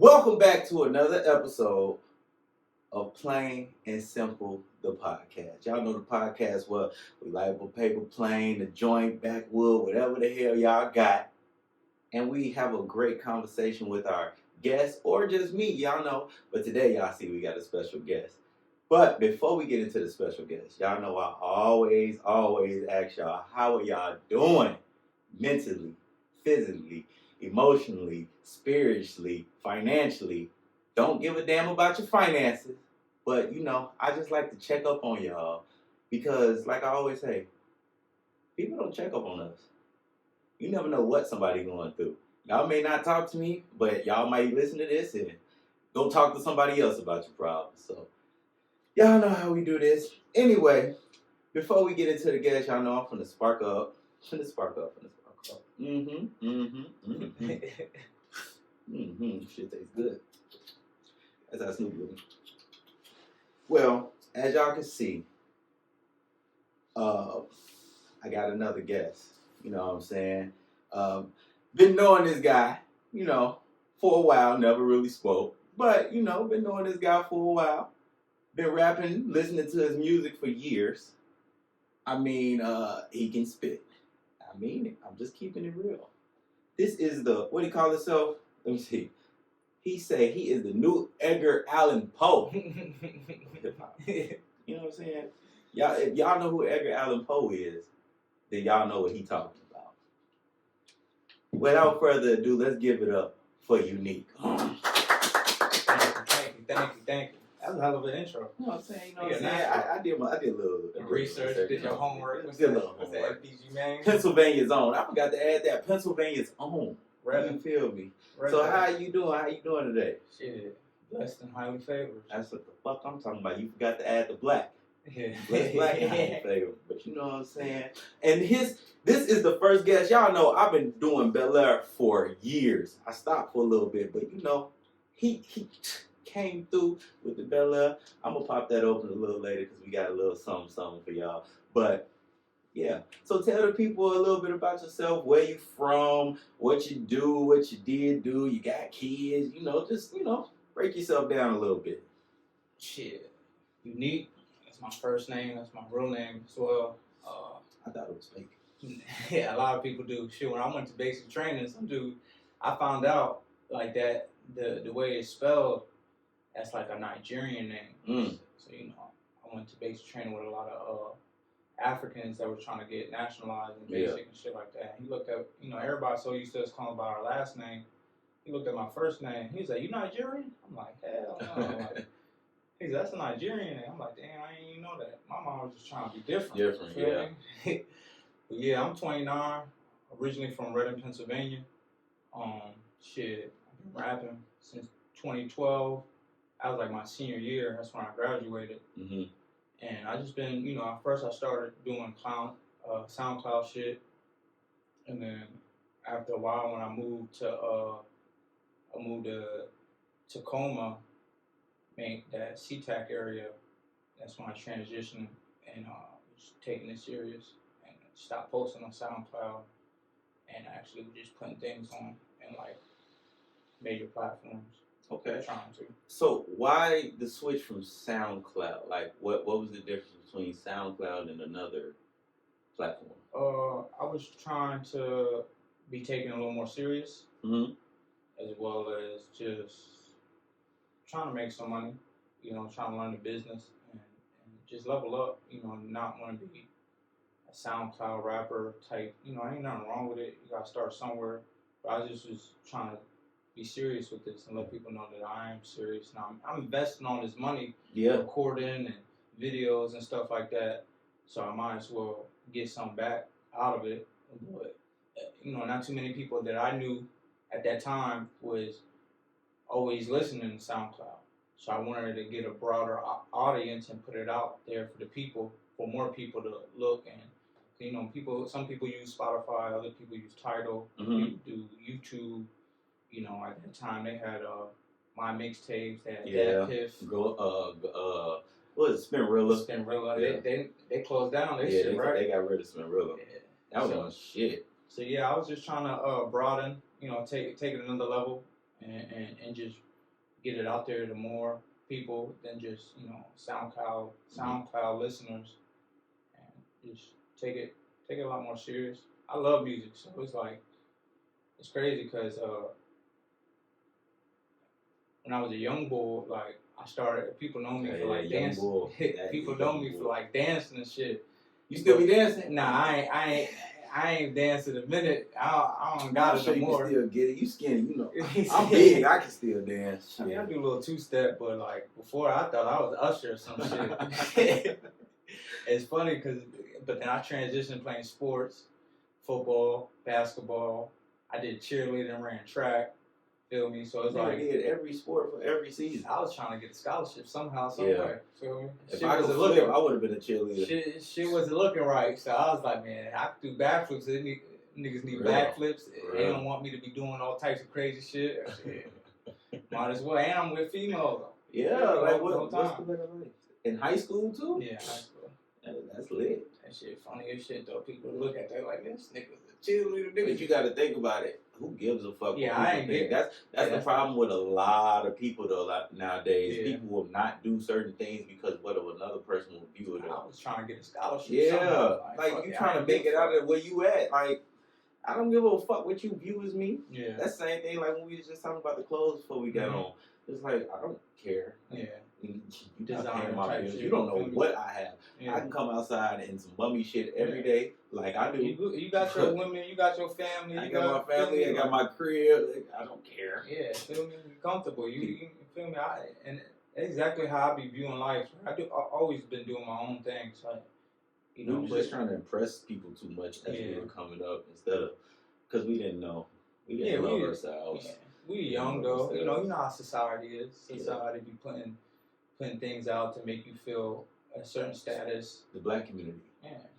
Welcome back to another episode of Plain and Simple, the podcast. Y'all know the podcast where we light up paper plane, the joint, backwood, whatever the hell y'all got. And we have a great conversation with our guests or just me, y'all know. But today, y'all see we got a special guest. But before we get into the special guest, y'all know I always ask y'all, how are y'all doing? Mentally, physically, emotionally, spiritually, financially. Don't give a damn about your finances. But, I just like to check up on y'all. Because, like I always say, people don't check up on us. You never know what somebody's going through. Y'all may not talk to me, but y'all might listen to this and go talk to somebody else about your problems. So, y'all know how we do this. Anyway, before we get into the guests, y'all know I'm finna spark up. Shit tastes good. That's how Snoop looking. Well, as y'all can see, I got another guest. You know what I'm saying? Been knowing this guy, for a while, never really spoke. But, been knowing this guy for a while. Been rapping, listening to his music for years. I mean, he can spit. I mean it. I'm just keeping it real. This is what do you call himself? Let me see. He say he is the new Edgar Allan Poe. Hip-hop. You know what I'm saying? If y'all know who Edgar Allan Poe is, then y'all know what he talking about. Without further ado, let's give it up for ENEKE. Thank you. That was a hell of an intro. You know what I'm saying? I did a little research, did your homework. What's that little homework? FPG name? Pennsylvania's own. I forgot to add that. Pennsylvania's own. Right. You feel me? So how you doing? How you doing today? Shit, blessed and highly favored. That's what the fuck I'm talking about. You forgot to add the black. Yeah. Blessed, black, and highly favored. But you know what I'm saying? And this is the first guest. Y'all know I've been doing Bel Air for years. I stopped for a little bit, but he came through with the Bel Air. I'm gonna pop that open a little later because we got a little something for y'all. But yeah, so tell the people a little bit about yourself, where you from, what you do, what you did do, you got kids, just break yourself down a little bit. Shit, ENEKE. That's my first name. That's my real name as well. I thought it was fake. Yeah, a lot of people do. Shit, when I went to basic training, some dude, I found out like that the way it's spelled, that's like a Nigerian name. So I went to basic training with a lot of Africans that were trying to get nationalized and basic and shit like that. He looked up, everybody's so used to us calling by our last name. He looked at my first name. He was like, "You Nigerian?" I'm like, "Hell no." He's like, "That's a Nigerian name." I'm like, "Damn, I didn't even know that." My mom was just trying to be different. Yeah. But yeah, I'm 29, originally from Reading, Pennsylvania. Shit, I've been rapping since 2012. That was like my senior year. That's when I graduated. Mm-hmm. And I just been, at first I started doing SoundCloud shit. And then after a while, when I moved to Tacoma, that SeaTac area, that's when I transitioned and was taking it serious and stopped posting on SoundCloud and actually just putting things on in like major platforms. Okay. Trying to. So why the switch from SoundCloud? Like, what was the difference between SoundCloud and another platform? I was trying to be taken a little more serious, as well as just trying to make some money. Trying to learn the business and just level up. Not want to be a SoundCloud rapper type. Ain't nothing wrong with it. You gotta start somewhere. But I just was trying to be serious with this and let people know that I am serious. Now I'm investing all this money, recording and videos and stuff like that. So I might as well get some back out of it. But not too many people that I knew at that time was always listening to SoundCloud. So I wanted to get a broader audience and put it out there for the people, for more people to look and. Some people use Spotify, other people use Tidal, people do YouTube. At that time they had my mixtapes, they had Piff. What is it, Spinrilla? Yeah. They closed down their shit, right? They got rid of Spinrilla. Yeah. That was on shit. So yeah, I was just trying to broaden, take it another level and just get it out there to more people than just SoundCloud listeners, and just take it a lot more serious. I love music, so it's crazy because when I was a young boy, like I started. People know me for like dancing. People know me for like dancing and shit. You still be dancing? Nah, I ain't dancing a minute. I don't got it no more. You can still get it. You skinny, you know. I'm big. I can still dance. I mean, I do a little two-step, but like before, I thought I was Usher or some shit. It's funny but then I transitioned playing sports, football, basketball. I did cheerleading and ran track. Feel me? So it's like did every sport for every season. I was trying to get a scholarship somehow, somewhere. Yeah. Feel me? If I could flip, I would have been a cheerleader. Shit wasn't looking right, so I was like, man, I could do backflips. Niggas need backflips. They don't want me to be doing all types of crazy shit. Might as well. And I'm with females. Yeah, like what's the better life? In high school too? Yeah, high school. That's lit. That shit funny as shit though. People look at that like, this nigga's a cheerleader nigga. But you got to think about it. Who gives a fuck? Yeah, I ain't think. That's the problem with a lot of people though. Nowadays, people will not do certain things because what if another person will view it. I was trying to get a scholarship. Yeah, like you trying to make it out of where you at. Like I don't give a fuck what you view as me. Yeah, that's the same thing. Like when we was just talking about the clothes before we got on. It's like I don't care. Yeah. You design my bills. You don't know what I have. Yeah. I can come outside in some bummy shit every day, like I do. You got your women, you got your family. I got my family. I got my crib. Like, I don't care. Yeah, feel me? You're comfortable. You feel me? And exactly how I be viewing life. I've always been doing my own things. Like we were just trying to impress people too much as we were coming up instead of because we didn't know. We didn't love ourselves. Yeah. We young though. You know how society is. Society be putting things out to make you feel a certain status. The black community,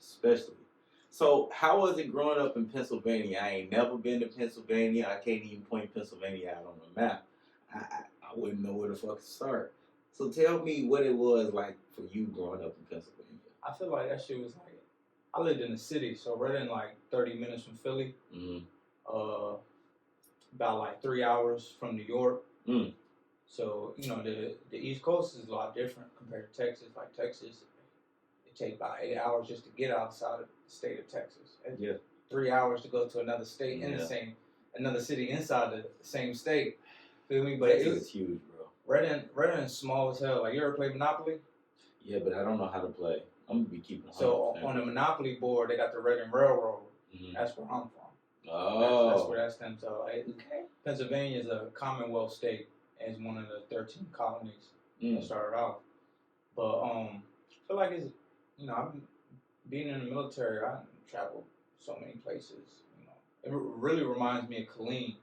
especially. So how was it growing up in Pennsylvania? I ain't never been to Pennsylvania. I can't even point Pennsylvania out on the map. I wouldn't know where the fuck to start. So tell me what it was like for you growing up in Pennsylvania. I feel like that shit was like, I lived in the city, so right in like 30 minutes from Philly. About like 3 hours from New York. So, the East Coast is a lot different compared to Texas. Like Texas, it takes about 8 hours just to get outside of the state of Texas. And 3 hours to go to another state in another city inside the same state. Feel me? But Texas is huge, bro. Redden small as hell. Like, you ever play Monopoly? Yeah, but I don't know how to play. I'm gonna be keeping. So on the Monopoly board, they got the Redden Railroad. That's where I'm from. Oh, that's where that stems out. Pennsylvania is a Commonwealth state. As one of the 13 colonies that started off. But I feel like it's, I've being in the military, I traveled so many places. It really reminds me of Killeen,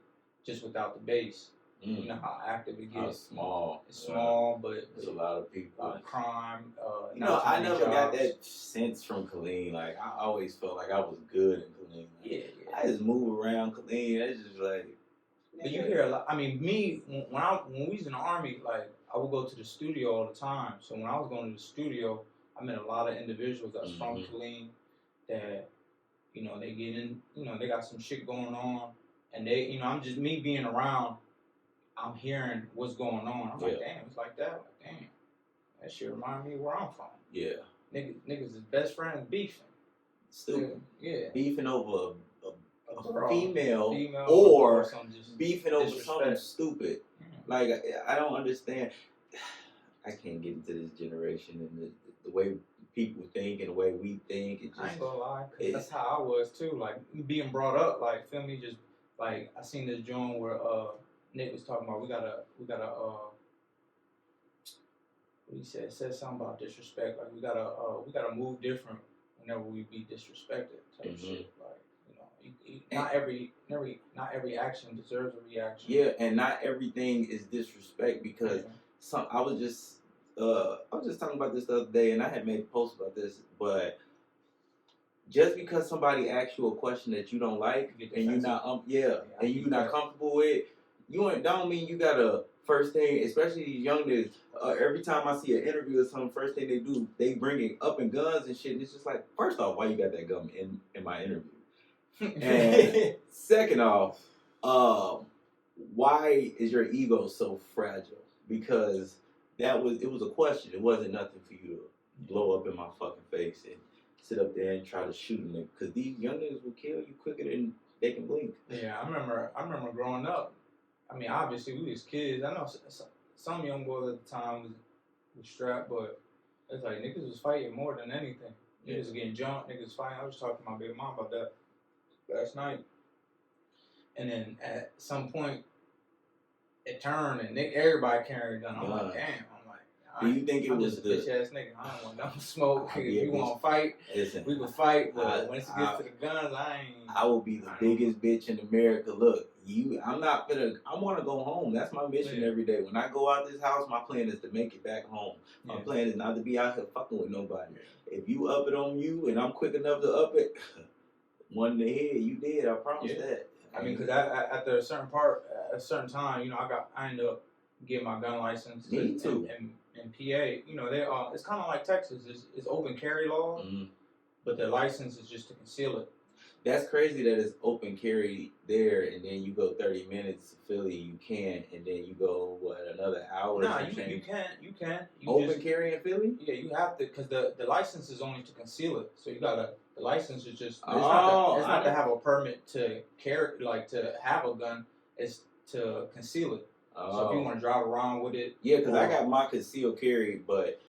just without the base. You know how active it gets. It's small. It's small, but there's a lot of people. Crime. I never got that sense from Killeen. Like I always felt like I was good in Killeen. Like, I just move around Killeen. It's just like. But you hear a lot. I mean, me when we was in the Army, like I would go to the studio all the time. So when I was going to the studio, I met a lot of individuals that's from Killeen that, they get in, they got some shit going on, and they, I'm just me being around. I'm hearing what's going on. I'm like, damn, it's like that. Like, damn, that shit remind me where I'm from. Yeah, niggas is best friends beefing. Stupid. Yeah, beefing over a female or beefing over something stupid. Like I don't understand. I can't get into this generation and the way people think and the way we think. It just, I ain't gonna lie, cause that's how I was too. Like being brought up, like feel me, just like I seen this joint where Nick was talking about we gotta what he said something about disrespect. Like we gotta move different whenever we be disrespected type shit. Like. Not every action deserves a reaction. Yeah, and not everything is disrespect because I was just talking about this the other day, and I had made a post about this. But just because somebody asks you a question that you don't like and you're not and you're not comfortable with, don't mean you gotta first thing, especially these young niggas. Every time I see an interview or something, first thing they do, they bring it up in guns and shit. And it's just like, first off, why you got that gun in my interview? And second off, why is your ego so fragile? Because it was a question. It wasn't nothing for you to blow up in my fucking face and sit up there and try to shoot a nigga. Because these young niggas will kill you quicker than they can blink. Yeah, I remember growing up. I mean, obviously we was kids. I know some young boys at the time was strapped, but it's like niggas was fighting more than anything. Niggas was getting jumped. Niggas was fighting. I was talking to my big mom about that last night. And then at some point, it turned and everybody carried a gun. I'm like, damn. I'm like, do you think it I'm was just a bitch ass nigga? I don't want no smoke. If you want to fight, we can fight. But once it gets to the guns, I will be the biggest bitch in America. Look, I want to go home. That's my mission every day. When I go out this house, my plan is to make it back home. My plan is not to be out here fucking with nobody. If you up it on you and I'm quick enough to up it, one in the head, you did. I promise that. I mean, because after a certain time, you know, I ended up getting my gun license. Me too. In PA, you know, it's kind of like Texas. It's open carry law, but the license is just to conceal it. That's crazy that it's open carry there, and then you go 30 minutes to Philly, you can't, and then you go, another hour? Nah, you can. Open carry in Philly? Yeah, you have to, because the license is only to conceal it. So the license is just, it's not to have a permit to carry, like to have a gun, it's to conceal it. So if you want to drive around with it. Yeah, because I got my concealed carry, but